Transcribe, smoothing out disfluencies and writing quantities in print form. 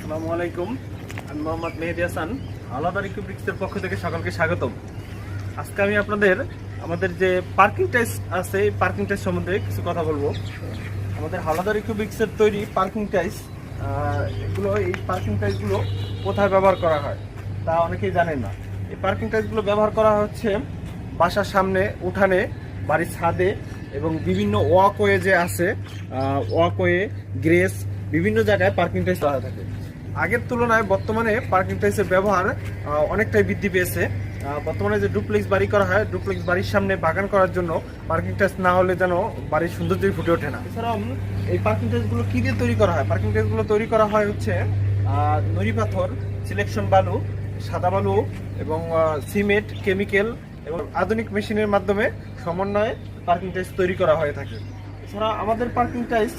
আসসালামু আলাইকুম, আমি মোহাম্মদ মেহেদি হাসান। আলাদা রিকুব্রিক্সের পক্ষ থেকে সকলকে স্বাগতম। আজকে আমি আপনাদের আমাদের যে পার্কিং টাইলস আছে এই পার্কিং টাইলস সম্বন্ধে কিছু কথা বলবো। আমাদের হাওলাদার রিকুব্রিক্সের তৈরি পার্কিং টাইলস, এই পার্কিং টাইলসগুলো কোথায় ব্যবহার করা হয় তা অনেকেই জানেন না। এই পার্কিং টাইলসগুলো ব্যবহার করা হচ্ছে বাসার সামনে, উঠানে, বাড়ির ছাদে এবং বিভিন্ন ওয়াকওয়ে যে আছে, ওয়াকওয়ে, গ্রেস, বিভিন্ন জায়গায় পার্কিং টাইলস করা থাকে। আগের তুলনায় বর্তমানে পার্কিং টাইলসের ব্যবহার অনেকটাই বৃদ্ধি পেয়েছে। বর্তমানে যে ডুপ্লেক্স বাড়ি করা হয়, ডুপ্লেক্স বাড়ির সামনে বাগান করার জন্য পার্কিং টাইলস না হলে যেন বাড়ির সৌন্দর্যই ফুটে ওঠে না। এছাড়াও এই পার্কিং টাইলসগুলো কী দিয়ে তৈরি করা হয়? পার্কিং টাইলসগুলো তৈরি করা হয় হচ্ছে নুড়ি পাথর, সিলেকশন বালু, সাদা বালু এবং সিমেন্ট, কেমিক্যাল এবং আধুনিক মেশিনের মাধ্যমে সমন্বয়ে পার্কিং টাইলস তৈরি করা হয়ে থাকে। এছাড়া আমাদের পার্কিং টাইলস